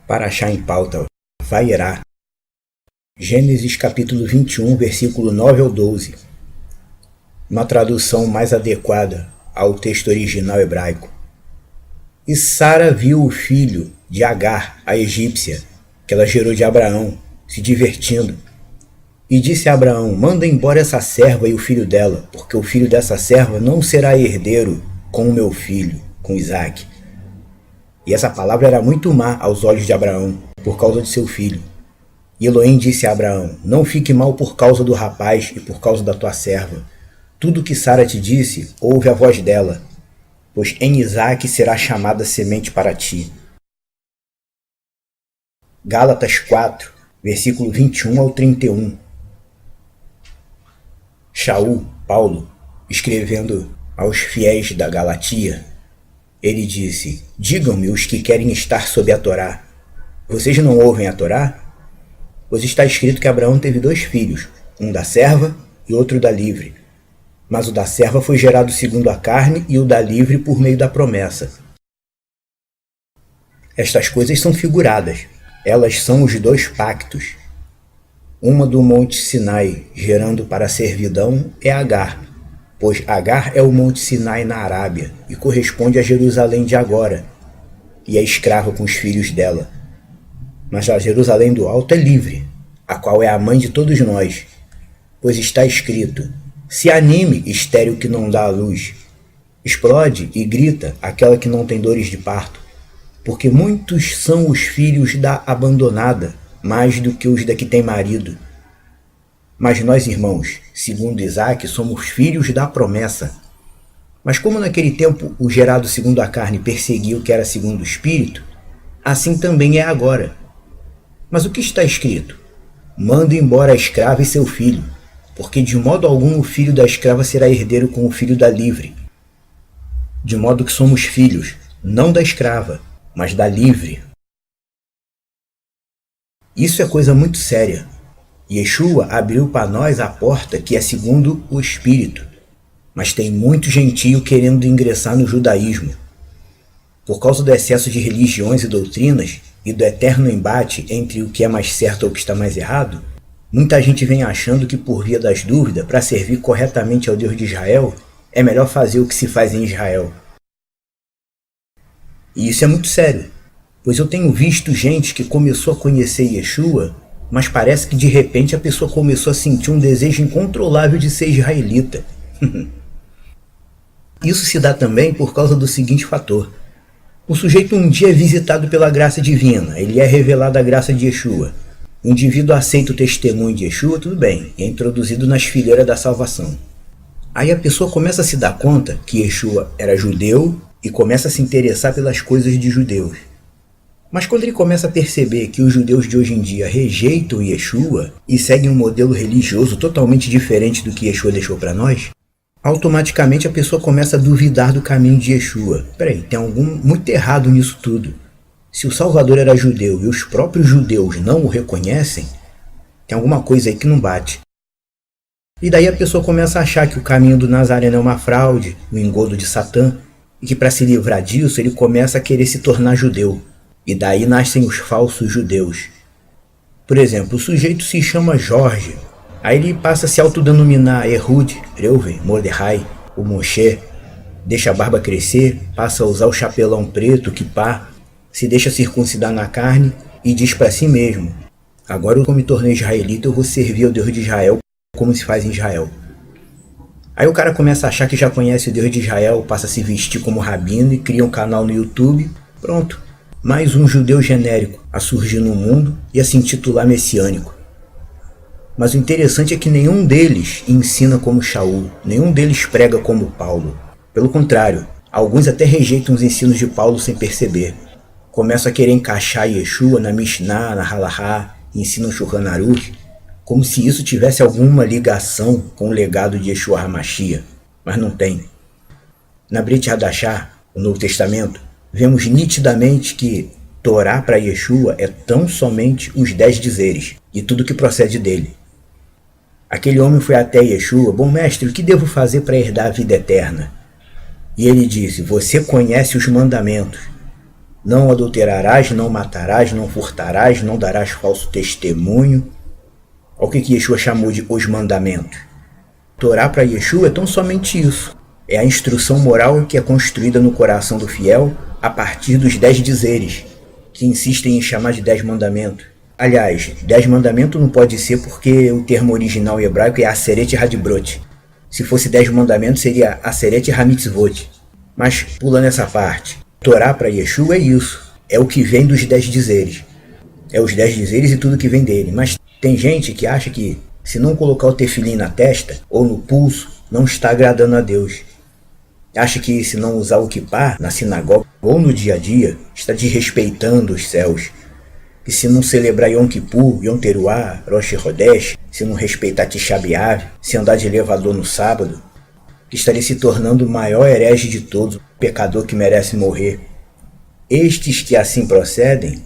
Paraxá em pauta, Vaierá. Gênesis capítulo 21, versículo 9 ao 12. Uma tradução mais adequada ao texto original hebraico. E Sara viu o filho de Agar, a egípcia, que ela gerou de Abraão, se divertindo. E disse a Abraão: manda embora essa serva e o filho dela, porque o filho dessa serva não será herdeiro com o meu filho, com Isaque. E essa palavra era muito má aos olhos de Abraão, por causa de seu filho. E Elohim disse a Abraão: não fique mal por causa do rapaz e por causa da tua serva. Tudo que Sara te disse, ouve a voz dela, pois em Isaque será chamada semente para ti. Gálatas 4, versículo 21 ao 31. Shaul, Paulo, escrevendo aos fiéis da Galatia, ele disse: digam-me os que querem estar sob a Torá. Vocês não ouvem a Torá? Pois está escrito que Abraão teve 2 filhos, um da serva e outro da livre. Mas o da serva foi gerado segundo a carne e o da livre por meio da promessa. Estas coisas são figuradas. Elas são os 2 pactos. Uma do monte Sinai, gerando para a servidão, é Agar, pois Agar é o monte Sinai na Arábia e corresponde a Jerusalém de agora, e é escrava com os filhos dela. Mas a Jerusalém do alto é livre, a qual é a mãe de todos nós, pois está escrito: se anime, estéril que não dá à luz, explode e grita aquela que não tem dores de parto, porque muitos são os filhos da abandonada, mais do que os da que tem marido. Mas nós, irmãos, segundo Isaque, somos filhos da promessa. Mas como naquele tempo o gerado segundo a carne perseguiu o que era segundo o espírito, assim também é agora. Mas o que está escrito? Manda embora a escrava e seu filho, porque de modo algum o filho da escrava será herdeiro com o filho da livre. De modo que somos filhos, não da escrava, mas da livre. Isso é coisa muito séria. Yeshua abriu para nós a porta que é segundo o Espírito, mas tem muito gentio querendo ingressar no judaísmo. Por causa do excesso de religiões e doutrinas e do eterno embate entre o que é mais certo ou o que está mais errado, muita gente vem achando que por via das dúvidas, para servir corretamente ao Deus de Israel, é melhor fazer o que se faz em Israel. E isso é muito sério. Pois eu tenho visto gente que começou a conhecer Yeshua, mas parece que de repente a pessoa começou a sentir um desejo incontrolável de ser israelita. Isso se dá também por causa do seguinte fator. O sujeito um dia é visitado pela graça divina, ele é revelado a graça de Yeshua. O indivíduo aceita o testemunho de Yeshua, tudo bem, e é introduzido nas fileiras da salvação. Aí a pessoa começa a se dar conta que Yeshua era judeu e começa a se interessar pelas coisas de judeus. Mas quando ele começa a perceber que os judeus de hoje em dia rejeitam Yeshua e seguem um modelo religioso totalmente diferente do que Yeshua deixou para nós, automaticamente a pessoa começa a duvidar do caminho de Yeshua. Peraí, tem algo muito errado nisso tudo. Se o Salvador era judeu e os próprios judeus não o reconhecem, tem alguma coisa aí que não bate. E daí a pessoa começa a achar que o caminho do Nazareno é uma fraude, um engodo de Satã, e que para se livrar disso ele começa a querer se tornar judeu. E daí nascem os falsos judeus. Por exemplo, o sujeito se chama Jorge, aí ele passa a se autodenominar Ehud, Reuven, Mordecai, o Moshe, deixa a barba crescer, passa a usar o chapelão preto, kippá, se deixa circuncidar na carne e diz para si mesmo: agora eu me tornei israelita, eu vou servir ao Deus de Israel como se faz em Israel. Aí o cara começa a achar que já conhece o Deus de Israel, passa a se vestir como rabino e cria um canal no YouTube, pronto. Mais um judeu genérico a surgir no mundo e a se intitular messiânico. Mas o interessante é que nenhum deles ensina como Shaul, nenhum deles prega como Paulo. Pelo contrário, alguns até rejeitam os ensinos de Paulo sem perceber. Começam a querer encaixar Yeshua na Mishnah, na Halahá, ensinam Shulchan Aruch, como se isso tivesse alguma ligação com o legado de Yeshua HaMashiach, mas não tem. Na Brit Hadashah, o Novo Testamento, vemos nitidamente que Torá para Yeshua é tão somente os 10 dizeres e tudo que procede dele. Aquele homem foi até Yeshua: bom mestre, o que devo fazer para herdar a vida eterna? E ele disse: você conhece os mandamentos. Não adulterarás, não matarás, não furtarás, não darás falso testemunho. Olha o que Yeshua chamou de os mandamentos. Torá para Yeshua é tão somente isso. É a instrução moral que é construída no coração do fiel a partir dos 10 dizeres, que insistem em chamar de 10 mandamentos. Aliás, 10 mandamentos não pode ser porque o termo original hebraico é Aseret Hadbrot. Se fosse 10 mandamentos seria Aseret Hamitzvot. Mas pulando essa parte, Torá para Yeshua é isso. É o que vem dos 10 dizeres. É os 10 dizeres e tudo que vem dele. Mas tem gente que acha que se não colocar o tefilim na testa ou no pulso, não está agradando a Deus. Acha que se não usar o kippá na sinagoga ou no dia a dia, está desrespeitando os céus. E se não celebrar Yom Kippur, Yom Teruah, Rosh Chodesh, se não respeitar Tisha B'Av, se andar de elevador no sábado, que estaria se tornando o maior herege de todos, o pecador que merece morrer. Estes que assim procedem,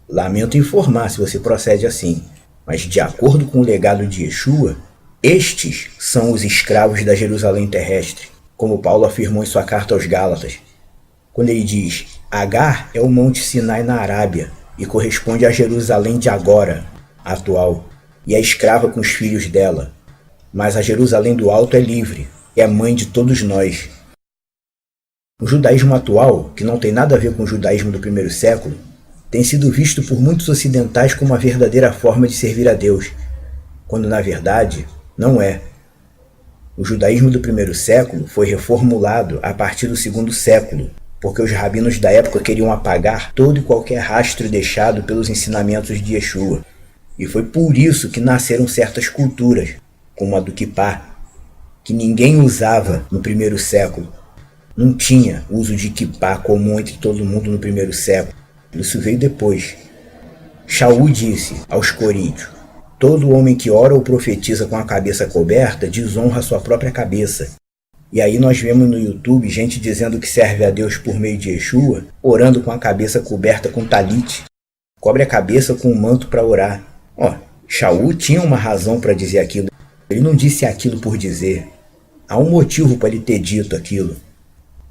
lamento informar se você procede assim, mas de acordo com o legado de Yeshua, estes são os escravos da Jerusalém terrestre, como Paulo afirmou em sua carta aos Gálatas, quando ele diz: Agar é o Monte Sinai na Arábia e corresponde a Jerusalém de agora, atual, e é escrava com os filhos dela, mas a Jerusalém do alto é livre, é mãe de todos nós. O judaísmo atual, que não tem nada a ver com o judaísmo do primeiro século, tem sido visto por muitos ocidentais como a verdadeira forma de servir a Deus, quando na verdade não é. O judaísmo do primeiro século foi reformulado a partir do segundo século, porque os rabinos da época queriam apagar todo e qualquer rastro deixado pelos ensinamentos de Yeshua. E foi por isso que nasceram certas culturas, como a do kippá, que ninguém usava no primeiro século. Não tinha uso de kippá comum entre todo mundo no primeiro século. Isso veio depois. Shaul disse aos coríntios: todo homem que ora ou profetiza com a cabeça coberta desonra sua própria cabeça. E aí nós vemos no YouTube gente dizendo que serve a Deus por meio de Yeshua, orando com a cabeça coberta com talit. Cobre a cabeça com um manto para orar. Shaul tinha uma razão para dizer aquilo. Ele não disse aquilo por dizer. Há um motivo para ele ter dito aquilo.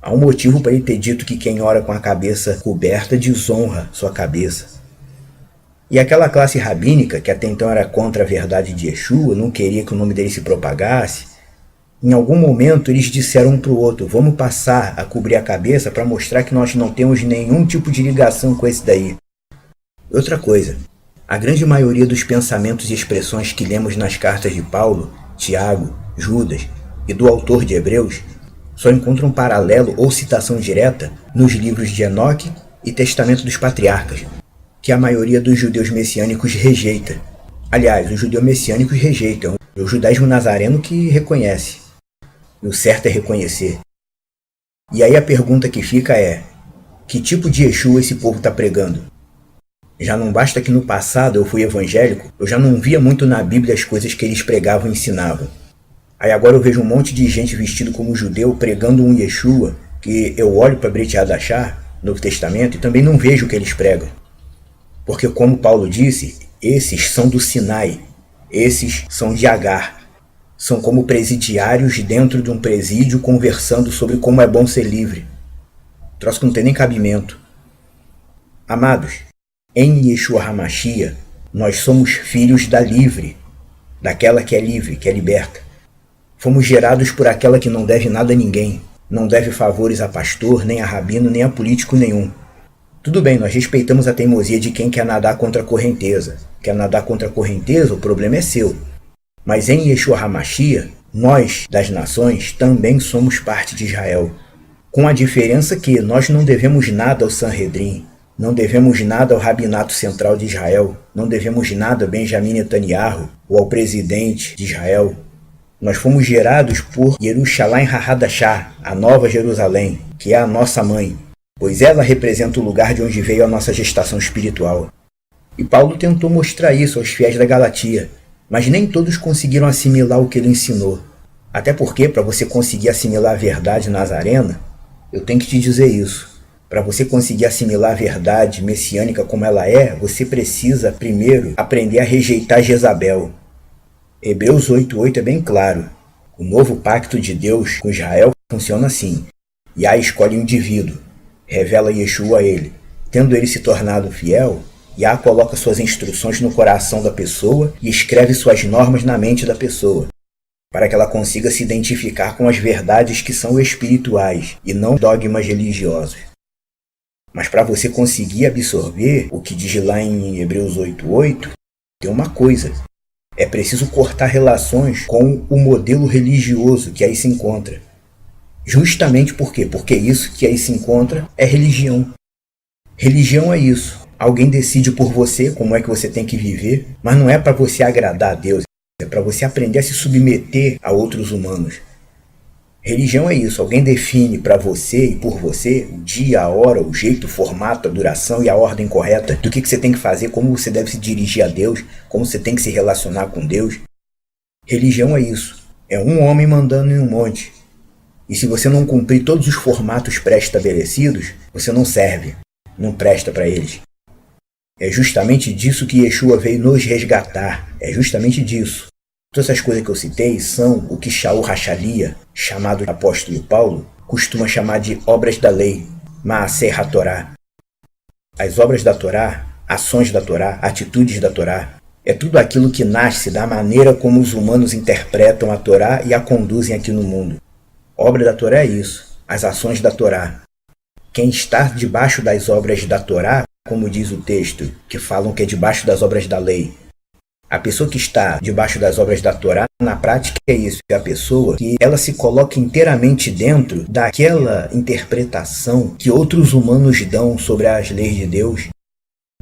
Há um motivo para ele ter dito que quem ora com a cabeça coberta desonra sua cabeça. E aquela classe rabínica, que até então era contra a verdade de Yeshua, não queria que o nome dele se propagasse, em algum momento eles disseram um para o outro: vamos passar a cobrir a cabeça para mostrar que nós não temos nenhum tipo de ligação com esse daí. Outra coisa, a grande maioria dos pensamentos e expressões que lemos nas cartas de Paulo, Tiago, Judas e do autor de Hebreus só encontram paralelo ou citação direta nos livros de Enoque e Testamento dos Patriarcas, que a maioria dos judeus messiânicos rejeita. Aliás, os judeus messiânicos rejeitam, é o judaísmo nazareno que reconhece. E o certo é reconhecer. E aí a pergunta que fica é: que tipo de Yeshua esse povo está pregando? Já não basta que no passado eu fui evangélico, eu já não via muito na Bíblia as coisas que eles pregavam e ensinavam. Aí agora eu vejo um monte de gente vestido como judeu pregando um Yeshua, que eu olho para Brit Hadashah, Novo Testamento, e também não vejo o que eles pregam. Porque como Paulo disse, esses são do Sinai, esses são de Agar. São como presidiários dentro de um presídio conversando sobre como é bom ser livre. Troço que não tem nem cabimento. Amados, em Yeshua HaMashiach, nós somos filhos da livre, daquela que é livre, que é liberta. Fomos gerados por aquela que não deve nada a ninguém, não deve favores a pastor, nem a rabino, nem a político nenhum. Tudo bem, nós respeitamos a teimosia de quem quer nadar contra a correnteza. Quer nadar contra a correnteza, o problema é seu. Mas em Yeshua HaMashiach, nós, das nações, também somos parte de Israel. Com a diferença que nós não devemos nada ao Sanhedrin, não devemos nada ao Rabinato Central de Israel, não devemos nada a Benjamin Netanyahu ou ao presidente de Israel. Nós fomos gerados por Yerushalayim HaHadashah, a Nova Jerusalém, que é a nossa mãe, pois ela representa o lugar de onde veio a nossa gestação espiritual. E Paulo tentou mostrar isso aos fiéis da Galatia, mas nem todos conseguiram assimilar o que ele ensinou. Até porque, para você conseguir assimilar a verdade nazarena, eu tenho que te dizer isso. Para você conseguir assimilar a verdade messiânica como ela é, você precisa, primeiro, aprender a rejeitar Jezabel. Hebreus 8:8 é bem claro. O novo pacto de Deus com Israel funciona assim. Yah escolhe um indivíduo, revela Yeshua a ele, Tendo ele se tornado fiel, Yah coloca suas instruções no coração da pessoa e escreve suas normas na mente da pessoa, para que ela consiga se identificar com as verdades que são espirituais e não dogmas religiosos. Mas para você conseguir absorver o que diz lá em Hebreus 8:8, tem uma coisa: é preciso cortar relações com o modelo religioso que aí se encontra. Justamente por quê? Porque isso que aí se encontra é religião. Religião é isso. Alguém decide por você como é que você tem que viver, mas não é para você agradar a Deus, é para você aprender a se submeter a outros humanos. Religião é isso. Alguém define para você e por você o dia, a hora, o jeito, o formato, a duração e a ordem correta do que você tem que fazer, como você deve se dirigir a Deus, como você tem que se relacionar com Deus. Religião é isso. É um homem mandando em um monte. E se você não cumprir todos os formatos pré-estabelecidos, você não serve, não presta para eles. É justamente disso que Yeshua veio nos resgatar. É justamente disso. Todas essas coisas que eu citei são o que Shaul Hachalia, chamado apóstolo Paulo, costuma chamar de obras da lei, Maaser HaTorá. As obras da Torá, ações da Torá, atitudes da Torá, é tudo aquilo que nasce da maneira como os humanos interpretam a Torá e a conduzem aqui no mundo. Obra da Torá é isso, as ações da Torá. Quem está debaixo das obras da Torá, como diz o texto, que falam que é debaixo das obras da lei. A pessoa que está debaixo das obras da Torá, na prática é isso, é a pessoa que ela se coloca inteiramente dentro daquela interpretação que outros humanos dão sobre as leis de Deus.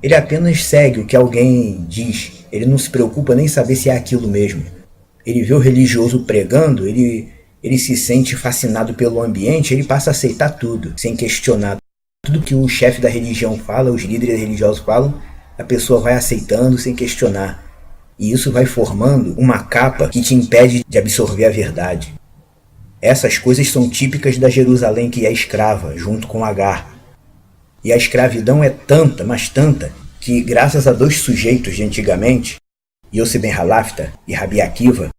Ele apenas segue o que alguém diz, ele não se preocupa nem saber se é aquilo mesmo. Ele vê o religioso pregando, ele se sente fascinado pelo ambiente, ele passa a aceitar tudo, sem questionar. Tudo que o chefe da religião fala, os líderes religiosos falam, a pessoa vai aceitando sem questionar. E isso vai formando uma capa que te impede de absorver a verdade. Essas coisas são típicas da Jerusalém que é escrava, junto com Agar. E a escravidão é tanta, mas tanta, que graças a dois sujeitos de antigamente, Yossi ben Halafta e Rabi Akiva,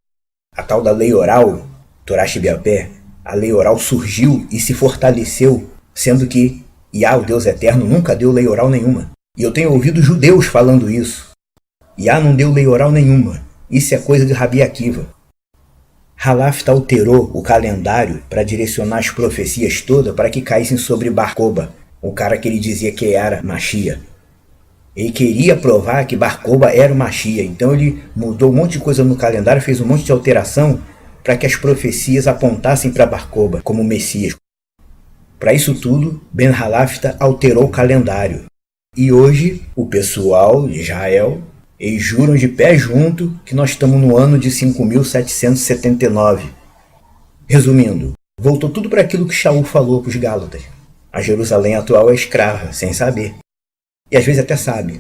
a tal da lei oral, Torá Shebe'al-Peh, a lei oral surgiu e se fortaleceu, sendo que Yah, o Deus Eterno, nunca deu lei oral nenhuma. E eu tenho ouvido judeus falando isso. Yah não deu lei oral nenhuma. Isso é coisa de Rabi Akiva. Halafta alterou o calendário para direcionar as profecias todas para que caíssem sobre Bar Koba, o cara que ele dizia que era Mashiach. Ele queria provar que Bar Koba era o Mashiach, então ele mudou um monte de coisa no calendário, fez um monte de alteração para que as profecias apontassem para Bar Koba como Messias. Para isso tudo, Ben Halafta alterou o calendário. E hoje, o pessoal de Israel, eles juram de pé junto que nós estamos no ano de 5.779. Resumindo, voltou tudo para aquilo que Shaul falou para os Gálatas. A Jerusalém atual é escrava, sem saber. E às vezes até sabe.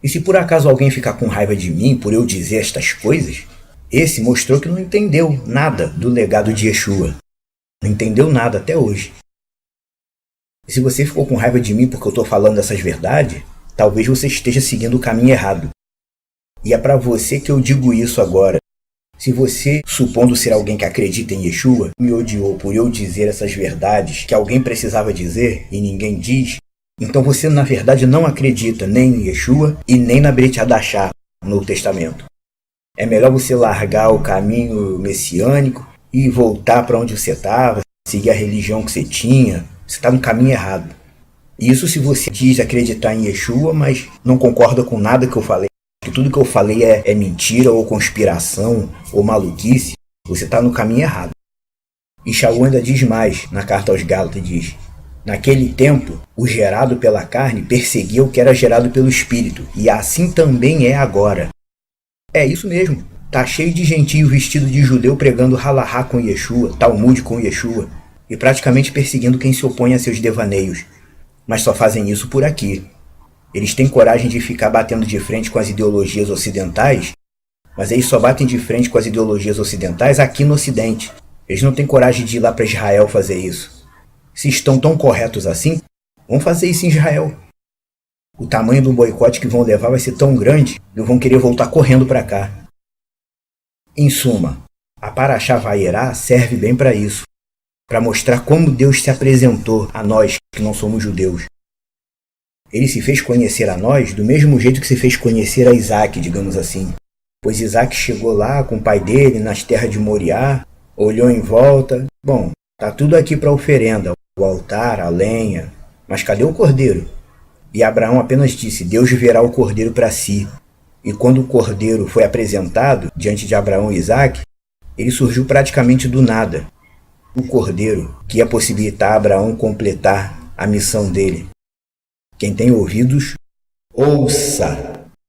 E se por acaso alguém ficar com raiva de mim por eu dizer estas coisas, esse mostrou que não entendeu nada do legado de Yeshua. Não entendeu nada até hoje. E se você ficou com raiva de mim porque eu estou falando essas verdades, talvez você esteja seguindo o caminho errado. E é para você que eu digo isso agora. Se você, supondo ser alguém que acredita em Yeshua, me odiou por eu dizer essas verdades que alguém precisava dizer e ninguém diz, então você na verdade não acredita nem em Yeshua e nem na Brit Hadashah, no Novo Testamento. É melhor você largar o caminho messiânico e voltar para onde você estava, seguir a religião que você tinha. Você está no caminho errado. Isso se você diz acreditar em Yeshua, mas não concorda com nada que eu falei. Que tudo que eu falei é mentira ou conspiração ou maluquice. Você está no caminho errado. E Shaul ainda diz mais na carta aos Gálatas, diz: naquele tempo, o gerado pela carne perseguia o que era gerado pelo Espírito, e assim também é agora. É isso mesmo. Tá cheio de gentio vestido de judeu pregando halahá com Yeshua, Talmud com Yeshua, e praticamente perseguindo quem se opõe a seus devaneios. Mas só fazem isso por aqui. Eles têm coragem de ficar batendo de frente com as ideologias ocidentais, mas eles só batem de frente com as ideologias ocidentais aqui no Ocidente. Eles não têm coragem de ir lá para Israel fazer isso. Se estão tão corretos assim, vão fazer isso em Israel. O tamanho do boicote que vão levar vai ser tão grande que vão querer voltar correndo para cá. Em suma, a Parashá Vayera serve bem para isso, para mostrar como Deus se apresentou a nós que não somos judeus. Ele se fez conhecer a nós do mesmo jeito que se fez conhecer a Isaac, digamos assim. Pois Isaac chegou lá com o pai dele nas terras de Moriá, olhou em volta. Bom, tá tudo aqui para oferenda, o altar, a lenha. Mas cadê o cordeiro? E Abraão apenas disse: Deus verá o cordeiro para si. E quando o cordeiro foi apresentado diante de Abraão e Isaac, ele surgiu praticamente do nada. O cordeiro que ia possibilitar a Abraão completar a missão dele. Quem tem ouvidos, ouça!